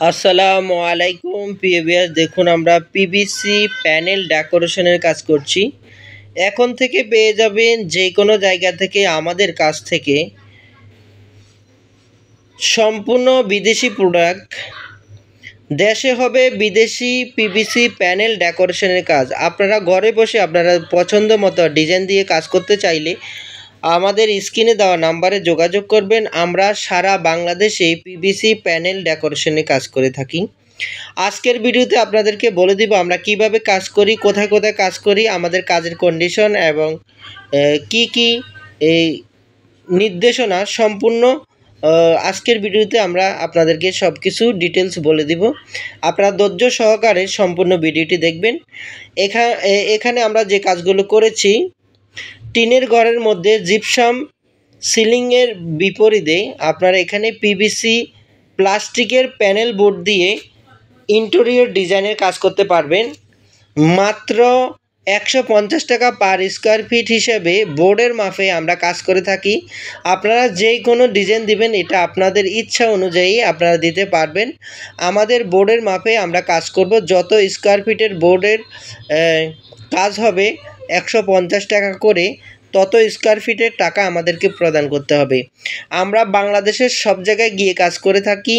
আসসালামু আলাইকুম প্রিয় ভিউয়ার্স, দেখুন আমরা পিভিসি প্যানেল ডেকোরেশনের কাজ করছি। এখন থেকে পেয়ে যাবেন যে কোনো জায়গা থেকে আমাদের কাছ থেকে সম্পূর্ণ বিদেশি প্রোডাক্ট। দেশে হবে বিদেশি পিভিসি প্যানেল ডেকোরেশনের কাজ। আপনারা ঘরে বসে আপনারা পছন্দ মতো ডিজাইন দিয়ে কাজ করতে চাইলে আমাদের স্ক্রিনে দেওয়া নাম্বারে যোগাযোগ করবেন। আমরা সারা বাংলাদেশে পিভিসি প্যানেল ডেকোরেশনের কাজ করে থাকি। আজকের ভিডিওতে আপনাদেরকে বলে দিব আমরা কিভাবে কাজ করি, কোথায় কোথায় কাজ করি, আমাদের কাজের কন্ডিশন এবং কি কি এই নির্দেশনা সম্পূর্ণ আজকের ভিডিওতে আমরা আপনাদেরকে সব কিছু ডিটেলস বলে দিব। আপনারা ধৈর্য সহকারে সম্পূর্ণ ভিডিওটি দেখবেন। এখানে আমরা যে কাজগুলো করেছি, টিনের ঘরের মধ্যে জিপসাম সিলিংয়ের বিপরীতে আপনারা এখানে পিভিসি প্লাস্টিকের প্যানেল বোর্ড দিয়ে ইন্টেরিয়র ডিজাইনের কাজ করতে পারবেন। মাত্র 150 টাকা পার স্কোয়ার ফিট হিসেবে বোর্ডের মাপে আমরা কাজ করে থাকি। আপনারা যে কোনো ডিজাইন দিবেন, এটা আপনাদের ইচ্ছা অনুযায়ী আপনারা দিতে পারবেন। আমাদের বোর্ডের মাপে আমরা কাজ করব। যত স্কোয়ার ফিটের বোর্ডের কাজ হবে 150 টাকা করে, তত স্কোয়ার ফিটের টাকা আমাদেরকে প্রদান করতে হবে। আমরা বাংলাদেশের সব জায়গায় গিয়ে কাজ করে থাকি।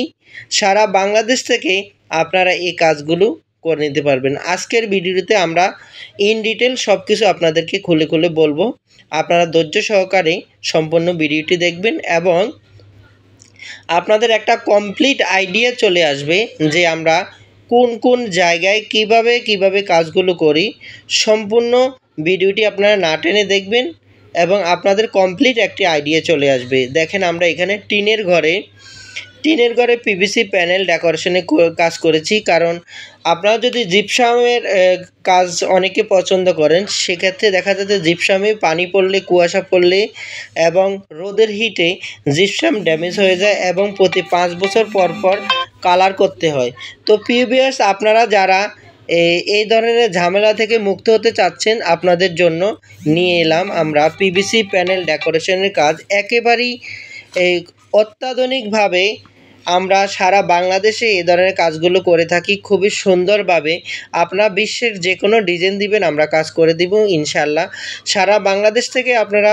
সারা বাংলাদেশ থেকে আপনারা এই কাজগুলো করে নিতে পারবেন। আজকের ভিডিওতে আমরা ইন ডিটেল সব কিছু আপনাদেরকে খুলে খুলে বলবো। আপনারা ধৈর্য সহকারে সম্পূর্ণ ভিডিওটি দেখবেন এবং আপনাদের একটা কমপ্লিট আইডিয়া চলে আসবে যে আমরা কোন কোন জায়গায় কিভাবে কাজগুলো করি। সম্পূর্ণ ভিডিওটি আপনারা না টেনে দেখবেন এবং আপনাদের কমপ্লিট একটি আইডিয়া চলে আসবে। দেখেন আমরা এখানে টিনের ঘরে পিভিসি প্যানেল ডেকোরেশনে কাজ করেছি। কারণ আপনারা যদি জিপসামের কাজ অনেকে পছন্দ করেন, সেক্ষেত্রে দেখা যাচ্ছে জিপসামে পানি পড়লে, কুয়াশা পড়লে এবং রোদের হিটে জিপসাম ড্যামেজ হয়ে যায় এবং প্রতি 5 বছর পর পর কালার করতে হয়। তো প্রিভিয়াস আপনারা যারা এই ধরনের ঝামেলা থেকে মুক্ত হতে চাচ্ছেন, আপনাদের জন্য নিয়ে এলাম আমরা পিভিসি প্যানেল ডেকোরেশনের কাজ। একেবারেই অত্যাধুনিকভাবে আমরা সারা বাংলাদেশে এই ধরনের কাজগুলো করে থাকি খুবই সুন্দরভাবে। আপনারা বিশ্বের যে কোনো ডিজাইন দিবেন, আমরা কাজ করে দিব ইনশাল্লাহ। সারা বাংলাদেশ থেকে আপনারা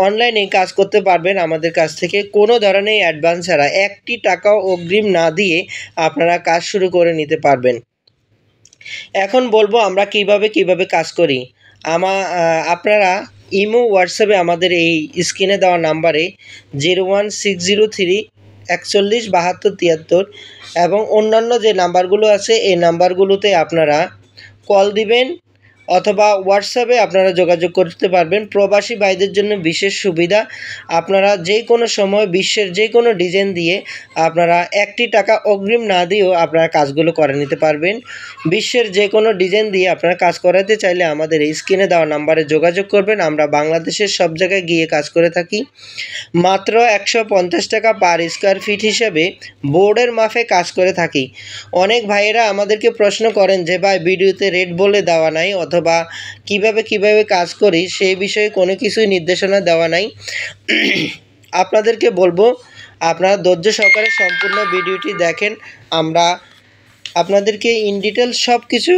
অনলাইনে কাজ করতে পারবেন আমাদের কাছ থেকে। কোনো ধরনের অ্যাডভান্স ছাড়া, 1টি টাকাও অগ্রিম না দিয়ে আপনারা কাজ শুরু করে নিতে পারবেন। এখন বলবো আমরা কিভাবে কাজ করি। আপনারা ইমো, হোয়াটসঅ্যাপে আমাদের এই স্ক্রিনে দেওয়া নাম্বারে 01603 41 72 73 এবং অন্যান্য যে নাম্বারগুলো আছে এই নাম্বারগুলোতে আপনারা কল দিবেন অথবা হোয়াটসঅ্যাপে আপনারা যোগাযোগ করতে পারবেন। প্রবাসী ভাইদের জন্য বিশেষ সুবিধা, আপনারা যে কোনো সময় বিশ্বের যে কোনো ডিজাইন দিয়ে আপনারা 1টি টাকা অগ্রিম না দিয়েও আপনারা কাজগুলো করে নিতে পারবেন। বিশ্বের যে কোনো ডিজাইন দিয়ে আপনারা কাজ করাতে চাইলে আমাদের এই স্ক্রিনে দেওয়া নাম্বারে যোগাযোগ করবেন। আমরা বাংলাদেশের সব জায়গায় গিয়ে কাজ করে থাকি। মাত্র 150 টাকা পার স্কোয়ার ফিট হিসেবে বোর্ডের মাপে কাজ করে থাকি। অনেক ভাইয়েরা আমাদেরকে প্রশ্ন করেন যে ভাই, ভিডিওতে রেট বলে দেওয়া নাই অথবা কিভাবে কাজ করি সেই বিষয়ে কোনো কিছুই নির্দেশনা দেওয়া নাই। আপনাদেরকে বলবো আপনারা ধৈর্য সহকারে সম্পূর্ণ ভিডিওটি দেখেন। আমরা আপনাদেরকে ইন ডিটেল সব কিছু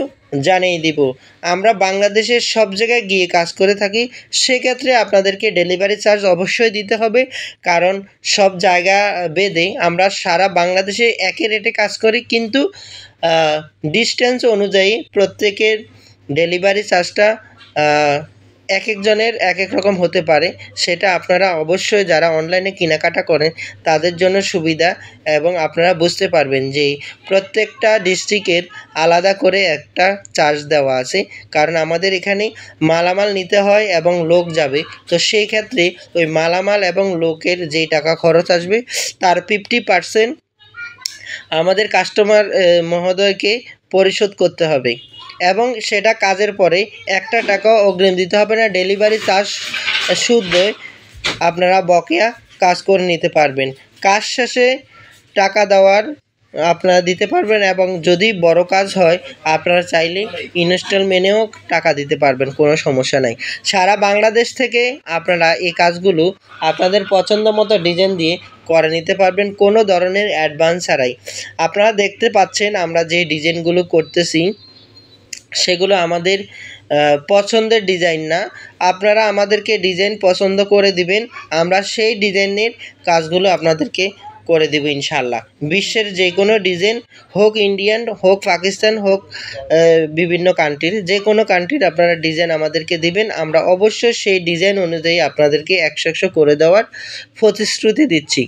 জানিয়ে দিব। আমরা বাংলাদেশের সব জায়গায় গিয়ে কাজ করে থাকি। সেক্ষেত্রে আপনাদেরকে ডেলিভারি চার্জ অবশ্যই দিতে হবে, কারণ সব জায়গা ভেদে আমরা সারা বাংলাদেশে একই রেটে কাজ করি, কিন্তু ডিস্টেন্স অনুযায়ী প্রত্যেকের ডেলিভারি চার্জটা এক একজনের এক এক রকম হতে পারে। সেটা আপনারা অবশ্যই যারা অনলাইনে কেনাকাটা করেন তাদের জন্য সুবিধা, এবং আপনারা বুঝতে পারবেন যে প্রত্যেকটা ডিস্ট্রিক্টের আলাদা করে একটা চার্জ দেওয়া আছে। কারণ আমাদের এখানে মালামাল নিতে হয় এবং লোক যাবে, তো সেই ক্ষেত্রে ওই মালামাল এবং লোকের যেই টাকা খরচ আসবে তার 50% আমাদের কাস্টমার মহোদয়কে পরিশোধ করতে হবে এবং সেটা কাজের পরে 1টা টাকাও অগ্রিম দিতে হবে না। ডেলিভারি চার্জ শুদ্ধ আপনারা বকেয়া কাজ করে নিতে পারবেন। কাজ শেষে টাকা দেওয়ার আপনারা দিতে পারবেন এবং যদি বড় কাজ হয় আপনারা চাইলে ইনস্টলমেন্টেও টাকা দিতে পারবেন, কোনো সমস্যা নাই। সারা বাংলাদেশ থেকে আপনারা এই কাজগুলো আপনাদের পছন্দ মতো ডিজাইন দিয়ে করে নিতে পারবেন কোনো ধরনের অ্যাডভান্স ছাড়াই। আপনারা দেখতে পাচ্ছেন আমরা যে ডিজাইনগুলো করতেছি সেগুলো আমাদের পছন্দের ডিজাইন না। আপনারা আমাদেরকে ডিজাইন পছন্দ করে দিবেন, আমরা সেই ডিজাইনের কাজগুলো আপনাদেরকে করে দেব ইনশাআল্লাহ। বিশ্বের যে কোনো ডিজাইন হোক, ইন্ডিয়ান হোক, পাকিস্তান হোক, বিভিন্ন কান্ট্রির যে কোনো কান্ট্রির আপনারা ডিজাইন আমাদেরকে দিবেন, আমরা অবশ্যই সেই ডিজাইন অনুযায়ী আপনাদেরকে 100 করে দেওয়ার প্রতিশ্রুতি দিচ্ছি।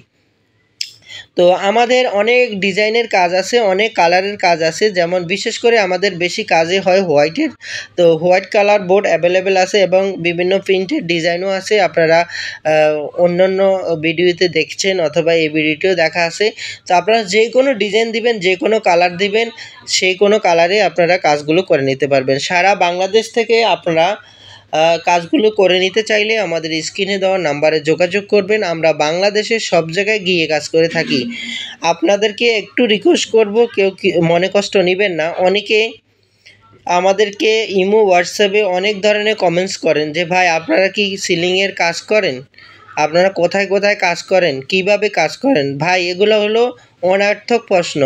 তো আমাদের অনেক ডিজাইনের কাজ আছে, অনেক কালারের কাজ আছে, যেমন বিশেষ করে আমাদের বেশি কাজই হয় হোয়াইটের। তো হোয়াইট কালার বোর্ড অ্যাভেলেবেল আছে এবং বিভিন্ন প্রিন্টের ডিজাইনও আছে। আপনারা অন্যান্য ভিডিওতে দেখছেন অথবা এই ভিডিওতেও দেখা আছে। তো আপনারা যে কোনো ডিজাইন দিবেন, যে কোনো কালার দিবেন, সেই কোনো কালারে আপনারা কাজগুলো করে নিতে পারবেন। সারা বাংলাদেশ থেকে আপনারা কাজগুলো করে নিতে চাইলে আমাদের স্ক্রিনে দেওয়া নাম্বারে যোগাযোগ করবেন। আমরা বাংলাদেশের সব জায়গায় গিয়ে কাজ করে থাকি। আপনাদেরকে একটু রিকোয়েস্ট করব, কেউ মনে কষ্ট নেবেন না। অনেকে আমাদেরকে ইমো, হোয়াটসঅ্যাপে অনেক ধরনের কমেন্টস করেন যে ভাই আপনারা কি সিলিংয়ের কাজ করেন, আপনারা কোথায় কোথায় কাজ করেন, কিভাবে কাজ করেন। ভাই এগুলো হলো অনর্থক প্রশ্ন।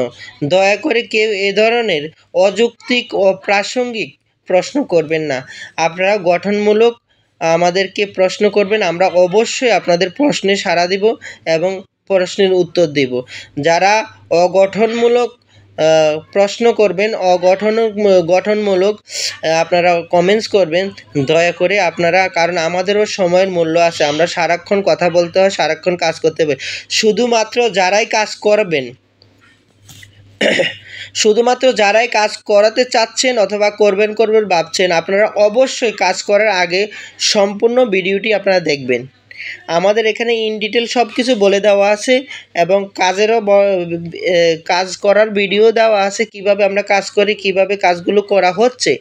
দয়া করে কেউ এ ধরনের অযৌক্তিক ও প্রাসঙ্গিক প্রশ্ন করবেন না। আপনারা গঠনমূলক আমাদেরকে প্রশ্ন করবেন, আমরা অবশ্যই আপনাদের প্রশ্নে সাড়া দিব এবং প্রশ্নের উত্তর দেব। যারা অগঠনমূলক প্রশ্ন করবেন, গঠনমূলক আপনারা কমেন্টস করবেন, দয়া করে আপনারা, কারণ আমাদেরও সময়ের মূল্য আছে, আমরা সারাক্ষণ কথা বলতে হয়, সারাক্ষণ কাজ করতে হবে। শুধুমাত্র যারাই কাজ করবেন, শুধুমাত্র যারাই কাজ করাতে চাচ্ছেন অথবা করবেন ভাবছেন, আপনারা অবশ্যই কাজ করার আগে সম্পূর্ণ ভিডিওটি আপনারা দেখবেন। আমাদের এখানে ইন ডিটেল সব কিছু বলে দেওয়া আছে এবং কাজ করার ভিডিও দেওয়া আছে, কিভাবে আমরা কাজ করি, কিভাবে কাজগুলো করা হচ্ছে।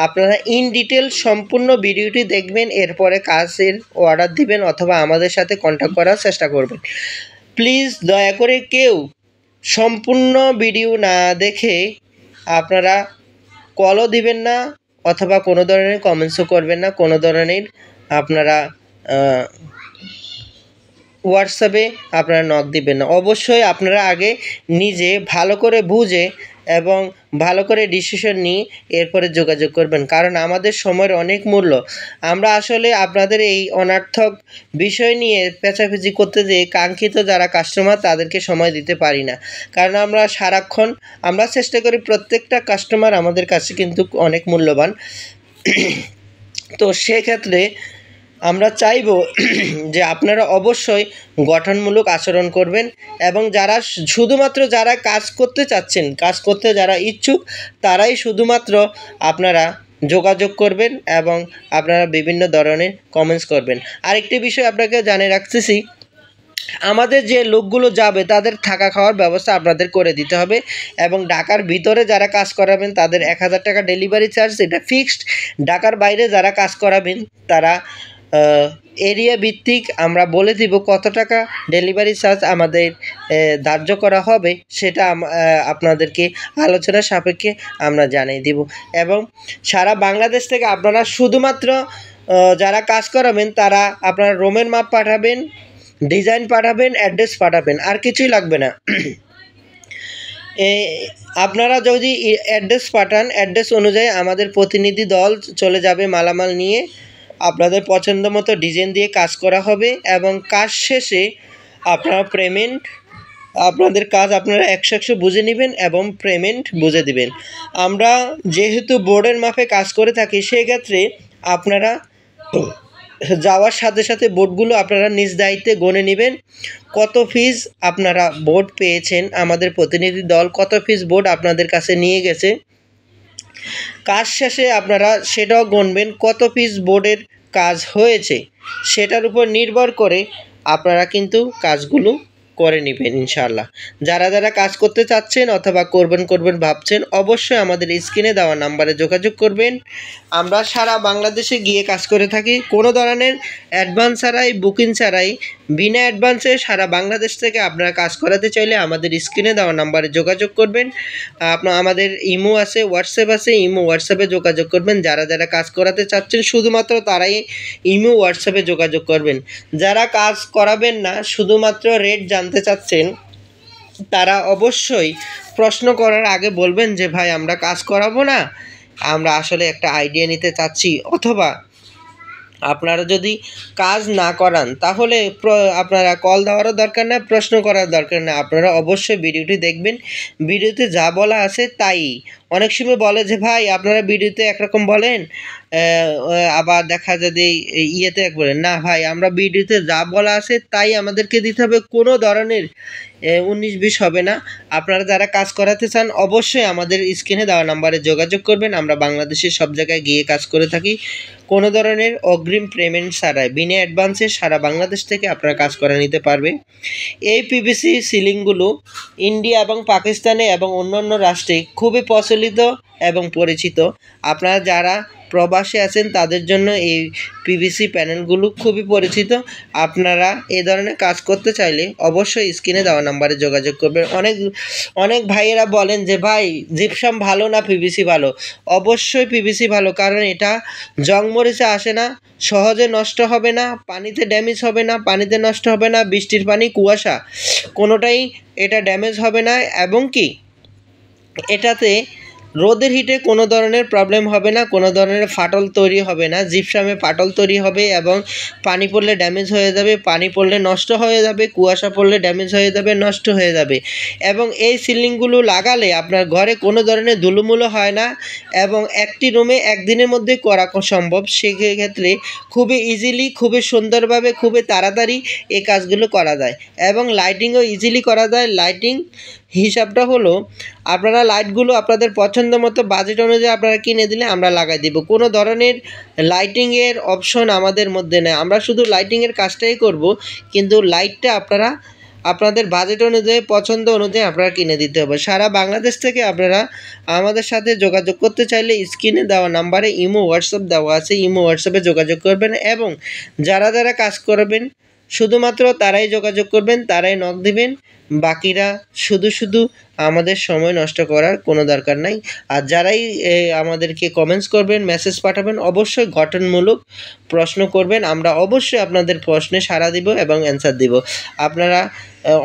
আপনারা ইন ডিটেল সম্পূর্ণ ভিডিওটি দেখবেন, এরপরে কাজের অর্ডার দিবেন অথবা আমাদের সাথে কন্ট্যাক্ট করার চেষ্টা করবেন। প্লিজ দয়া করে কেউ সম্পূর্ণ ভিডিও না দেখে আপনারা কলও দিবেন না অথবা কোনো ধরনের কমেন্টসও করবেন না, কোনো ধরনের আপনারা হোয়াটসঅ্যাপে আপনারা নক দিবেন না। অবশ্যই আপনারা আগে নিজে ভালো করে বুঝে এবং ভালো করে ডিসিশন নিয়ে এরপরে যোগাযোগ করবেন, কারণ আমাদের সময়ের অনেক মূল্য। আমরা আসলে আপনাদের এই অনর্থক বিষয় নিয়ে পেঁচাপেচি করতে যেয়ে কাঙ্ক্ষিত যারা কাস্টমার তাদেরকে সময় দিতে পারি না, কারণ আমরা সারাক্ষণ আমরা চেষ্টা করি, প্রত্যেকটা কাস্টমার আমাদের কাছে কিন্তু অনেক মূল্যবান। তো সেক্ষেত্রে আমরা চাইব যে আপনারা অবশ্যই গঠনমূলক আচরণ করবেন এবং শুধুমাত্র যারা কাজ করতে চাচ্ছেন, কাজ করতে যারা ইচ্ছুক, তারাই শুধুমাত্র আপনারা যোগাযোগ করবেন এবং আপনারা বিভিন্ন ধরনের কমেন্টস করবেন। আরেকটি বিষয় আপনাকে জানিয়ে রাখতেছি, আমাদের যে লোকগুলো যাবে তাদের থাকা খাওয়ার ব্যবস্থা আপনাদের করে দিতে হবে এবং ঢাকার ভিতরে যারা কাজ করাবেন তাদের 1000 টাকা ডেলিভারি চার্জ, এটা ফিক্সড। ঢাকার বাইরে যারা কাজ করাবেন তারা এরিয়া ভিত্তিক আমরা বলে দিব কত টাকা ডেলিভারি চার্জ আমাদের ধার্য করা হবে, সেটা আপনাদেরকে আলোচনা সাপেক্ষে আমরা জানিয়ে দিব। এবং সারা বাংলাদেশ থেকে আপনারা শুধুমাত্র যারা কাজ করাবেন তারা আপনারা রুমের মাপ পাঠাবেন, ডিজাইন পাঠাবেন, অ্যাড্রেস পাঠাবেন, আর কিছুই লাগবে না। আপনারা যদি অ্যাড্রেস পাঠান, অ্যাড্রেস অনুযায়ী আমাদের প্রতিনিধি দল চলে যাবে মালামাল নিয়ে, আপনাদের পছন্দ মতো ডিজাইন দিয়ে কাজ করা হবে এবং কাজ শেষে আপনারা আপনাদের কাজ আপনারা 100 বুঝে নেবেন এবং পেমেন্ট বুঝে দিবেন। আমরা যেহেতু বোর্ডের মাপে কাজ করে থাকি, সেক্ষেত্রে আপনারা যাওয়ার সাথে সাথে বোর্ডগুলো আপনারা নিজ দায়িত্বে গণে নেবেন। কত পিস আপনারা বোর্ড পেয়েছেন, আমাদের প্রতিনিধি দল কত পিস বোর্ড আপনাদের কাছে নিয়ে গেছে, কাজ শেষে আপনারা সেটাও গুনবেন, কত পিস বোর্ডের কাজ হয়েছে, সেটার উপর নির্ভর করে আপনারা কিন্তু কাজগুলো করে নেবেন ইনশাআল্লাহ। যারা যারা কাজ করতে চাচ্ছেন অথবা করবেন ভাবছেন, অবশ্যই আমাদের স্ক্রিনে দেওয়া নাম্বারে যোগাযোগ করবেন। আমরা সারা বাংলাদেশে গিয়ে কাজ করে থাকি, কোনো ধরনের অ্যাডভান্স ছাড়াই, বুকিং ছাড়াই, বিনা অ্যাডভান্সে সারা বাংলাদেশ থেকে আপনারা কাজ করাতে চাইলে আমাদের স্ক্রিনে দেওয়া নাম্বারে যোগাযোগ করবেন। আমাদের ইমো আছে, হোয়াটসঅ্যাপ আছে, ইমো হোয়াটসঅ্যাপে যোগাযোগ করবেন। যারা যারা কাজ করাতে চাচ্ছেন শুধুমাত্র তারাই ইমো হোয়াটসঅ্যাপে যোগাযোগ করবেন। যারা কাজ করাবেন না, শুধুমাত্র রেট জানতে জানতে চাচ্ছেন তারা অবশ্যই প্রশ্ন করার আগে বলবেন যে ভাই আমরা কাজ করাবো না, আমরা আসলে একটা আইডিয়া নিতে চাচ্ছি, অথবা আপনারা যদি কাজ না করান তাহলে আপনারা কল দেওয়ারও দরকার না, প্রশ্ন করার দরকার না। আপনারা অবশ্যই ভিডিওটি দেখবেন, ভিডিওতে যা বলা আছে তাই। অনেক সময় বলে যে ভাই আপনারা ভিডিওতে একরকম বলেন, আবার দেখা যায় যে ইয়েতে এক বলেন না। ভাই আমরা ভিডিওতে যা বলা আছে তাই আমাদেরকে দিতে হবে, কোনো ধরনের 19-20 হবে না। আপনারা যারা কাজ করাতে চান অবশ্যই আমাদের স্ক্রিনে দেওয়া নাম্বারে যোগাযোগ করবেন। আমরা বাংলাদেশের সব জায়গায় গিয়ে কাজ করে থাকি, কোনো ধরনের অগ্রিম পেমেন্ট ছাড়াই, বিনা অ্যাডভান্সে সারা বাংলাদেশ থেকে আপনারা কাজ করে নিতে পারবে। এই পিভিসি সিলিংগুলো ইন্ডিয়া এবং পাকিস্তানে এবং অন্যান্য রাষ্ট্রে খুবই প্রচলিত এবং পরিচিত। আপনারা যারা প্রবাসে আছেন তাদের জন্য এই পিভিসি প্যানেলগুলো খুবই পরিচিত। আপনারা এই ধরনের কাজ করতে চাইলে অবশ্যই স্ক্রিনে দেওয়া নাম্বারে যোগাযোগ করবেন। অনেক ভাইয়েরা বলেন যে ভাই জিপসাম ভালো না পিভিসি ভালো। অবশ্যই পিভিসি ভালো, কারণ এটা জং মরিচে আসে না, সহজে নষ্ট হবে না, পানিতে ড্যামেজ হবে না, পানিতে নষ্ট হবে না, বৃষ্টির পানি কুয়াশা কোনোটাই এটা ড্যামেজ হবে না, এবং কি এটাতে রোদের হিটে কোনো ধরনের প্রবলেম হবে না, কোনো ধরনের ফাটল তৈরি হবে না। জিপসামে ফাটল তৈরি হবে এবং পানি পড়লে ড্যামেজ হয়ে যাবে, পানি পড়লে নষ্ট হয়ে যাবে, কুয়াশা পড়লে ড্যামেজ হয়ে যাবে, নষ্ট হয়ে যাবে। এবং এই সিলিংগুলো লাগালে আপনার ঘরে কোনো ধরনের ধুলোমুলো হয় না, এবং একটি রুমে একদিনের মধ্যে করা সম্ভব। সেক্ষেত্রে খুবই ইজিলি, খুবই সুন্দরভাবে, খুবই তাড়াতাড়ি এই কাজগুলো করা যায়, এবং লাইটিংও ইজিলি করা যায়। লাইটিং হিসাবটা হলো, আপনারা লাইটগুলো আপনাদের পছন্দ মতো বাজেট অনুযায়ী আপনারা কিনে দিলে আমরা লাগাই দিব। কোনো ধরনের লাইটিংয়ের অপশন আমাদের মধ্যে নেই, আমরা শুধু লাইটিংয়ের কাজটাই করব, কিন্তু লাইটটা আপনারা আপনাদের বাজেট অনুযায়ী, পছন্দ অনুযায়ী আপনারা কিনে দিতে হবে। সারা বাংলাদেশ থেকে আপনারা আমাদের সাথে যোগাযোগ করতে চাইলে স্ক্রিনে দেওয়া নাম্বারে ইমো হোয়াটসঅ্যাপ দেওয়া আছে, ইমো হোয়াটসঅ্যাপে যোগাযোগ করবেন, এবং যারা যারা কাজ করবেন শুধুমাত্র তারাই যোগাযোগ করবেন, তারাই নক দিবেন। বাকিরা শুধু আমাদের সময় নষ্ট করার কোনো দরকার নাই। আর যারাই আমাদেরকে কমেন্টস করবেন, মেসেজ পাঠাবেন, অবশ্যই গঠনমূলক প্রশ্ন করবেন, আমরা অবশ্যই আপনাদের প্রশ্নে সাড়া দিব এবং অ্যান্সার দিব। আপনারা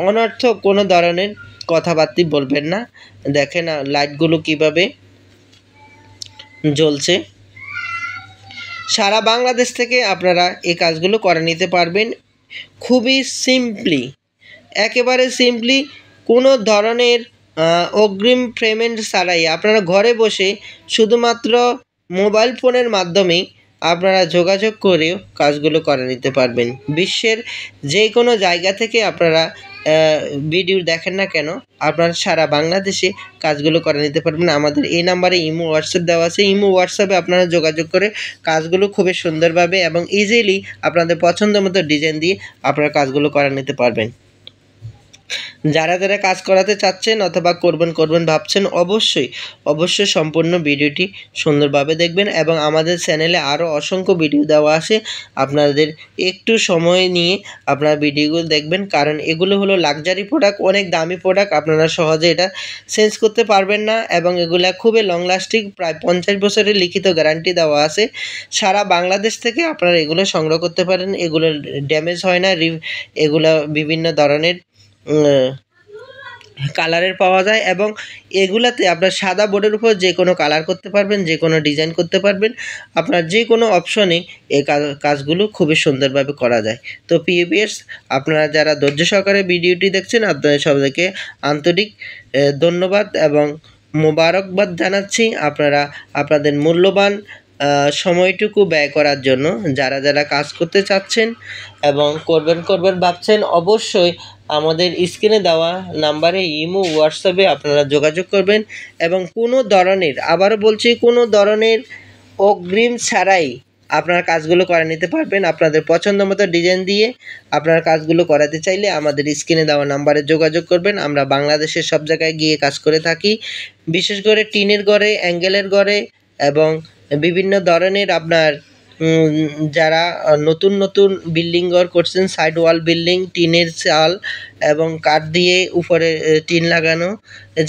অনর্থক কোনো ধরনের কথাবার্তা বলবেন না। দেখেন লাইটগুলো কিভাবে জ্বলছে। সারা বাংলাদেশ থেকে আপনারা এই কাজগুলো করে নিতে পারবেন খুবই সিম্পলি, একেবারে সিম্পলি, কোনো ধরনের অগ্রিম পেমেন্ট ছাড়াই। আপনারা ঘরে বসে শুধুমাত্র মোবাইল ফোনের মাধ্যমেই আপনারা যোগাযোগ করেও কাজগুলো করে নিতে পারবেন। বিশ্বের যে কোনো জায়গা থেকে আপনারা ভিডিও দেখেন না কেন, আপনারা সারা বাংলাদেশে কাজগুলো করে নিতে পারবেন। আমাদের এই নাম্বারে ইমো হোয়াটসঅ্যাপ দেওয়া আছে, ইমো হোয়াটসঅ্যাপে আপনারা যোগাযোগ করে কাজগুলো খুবই সুন্দরভাবে এবং ইজিলি আপনাদের পছন্দ মতো ডিজাইন দিয়ে আপনারা কাজগুলো করে নিতে পারবেন। যারা যারা কাজ করাতে চাচ্ছেন অথবা করবেন ভাবছেন, অবশ্যই সম্পূর্ণ ভিডিওটি সুন্দরভাবে দেখবেন, এবং আমাদের চ্যানেলে আরও অসংখ্য ভিডিও দেওয়া আছে। আপনাদের একটু সময় নিয়ে আপনারা ভিডিওগুলো দেখবেন, কারণ এগুলো হলো লাক্সারি প্রোডাক্ট, অনেক দামি প্রোডাক্ট, আপনারা সহজে এটা চেঞ্জ করতে পারবেন না, এবং এগুলা খুবই লং লাস্টিং, প্রায় 50 বছরের লিখিত গ্যারান্টি দেওয়া আছে। সারা বাংলাদেশ থেকে আপনারা এগুলো সংগ্রহ করতে পারেন, এগুলো ড্যামেজ হয় না, এগুলো বিভিন্ন ধরনের কালারের পাওয়া যায়, এবং এগুলাতে আপনার সাদা বোর্ডের উপর যে কোনো কালার করতে পারবেন, যে কোনো ডিজাইন করতে পারবেন, আপনার যে কোনো অপশনে এই কাজগুলো খুবই সুন্দরভাবে করা যায়। তো পিএপিএস, আপনারা যারা ধৈর্য সহকারে ভিডিওটি দেখছেন আপনাদের সবাইকে আন্তরিক ধন্যবাদ এবং মোবারকবাদ জানাচ্ছি। আপনারা আপনাদের মূল্যবান সময়টুকু ব্যয় করার জন্য, যারা যারা কাজ করতে চাচ্ছেন এবং করবেন ভাবছেন, অবশ্যই আমাদের স্ক্রিনে দেওয়া নাম্বারে ইমো হোয়াটসঅ্যাপে আপনারা যোগাযোগ করবেন, এবং কোনো ধরনের, আবারও বলছি, কোনো ধরনের অগ্রিম ছাড়াই আপনারা কাজগুলো করে নিতে পারবেন। আপনাদের পছন্দ মতো ডিজাইন দিয়ে আপনারা কাজগুলো করাতে চাইলে আমাদের স্ক্রিনে দেওয়া নাম্বারে যোগাযোগ করবেন। আমরা বাংলাদেশের সব জায়গায় গিয়ে কাজ করে থাকি, বিশেষ করে টিনের ঘরে, অ্যাঙ্গেলের ঘরে, এবং বিভিন্ন ধরনের আপনার যারা নতুন বিল্ডিং ঘর করছেন, সাইড ওয়াল বিল্ডিং, টিনের চাল এবং কাঠ দিয়ে উপরে টিন লাগানো,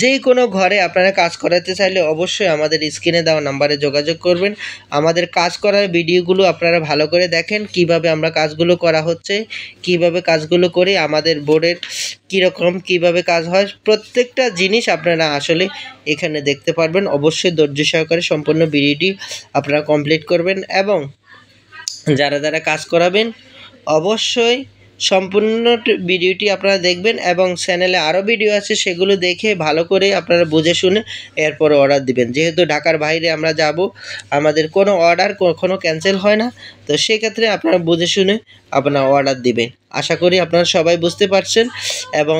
যে কোনো ঘরে আপনারা কাজ করাতে চাইলে অবশ্যই আমাদের স্ক্রিনে দেওয়া নাম্বারে যোগাযোগ করবেন। আমাদের কাজ করার ভিডিওগুলো আপনারা ভালো করে দেখেন, কিভাবে আমরা কাজগুলো করা হচ্ছে, কিভাবে কাজগুলো করি, আমাদের বোর্ডের কীরকম কীভাবে কাজ হয়, প্রত্যেকটা জিনিস আপনারা আসলে এখানে দেখতে পারবেন। অবশ্যই ধৈর্য সহকারে সম্পূর্ণ ভিডিওটি আপনারা কমপ্লিট করবেন এবং যারা কাজ করাবেন অবশ্যই সম্পূর্ণ ভিডিওটি আপনারা দেখবেন এবং চ্যানেলে আরও ভিডিও আছে, সেগুলো দেখে ভালো করে আপনারা বুঝে শুনে এরপরে অর্ডার দিবেন। যেহেতু ঢাকার বাইরে আমরা যাব, আমাদের কোনো অর্ডার কখনো ক্যান্সেল হয় না, তো সেক্ষেত্রে আপনারা বুঝে শুনে আপনারা অর্ডার দিবেন। আশা করি আপনারা সবাই বুঝতে পারছেন এবং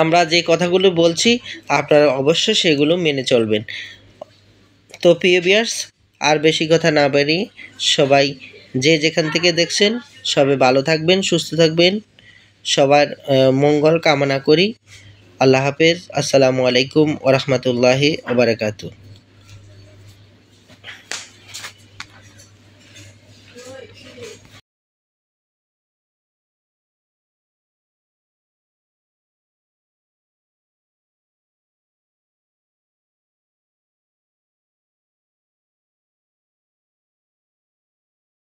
আমরা যে কথাগুলো বলছি আপনারা অবশ্যই সেগুলো মেনে চলবেন। তো প্রিয় ভিউয়ার্স, আর বেশি কথা না বাড়িয়ে সবাই যে যেখান থেকে দেখছেন সবাই ভালো থাকবেন, সুস্থ থাকবেন, সবার মঙ্গল কামনা করি। আল্লাহ হাফেজ। আসসালামু আলাইকুম ওয়া রাহমাতুল্লাহি ওয়া বারাকাতুহু।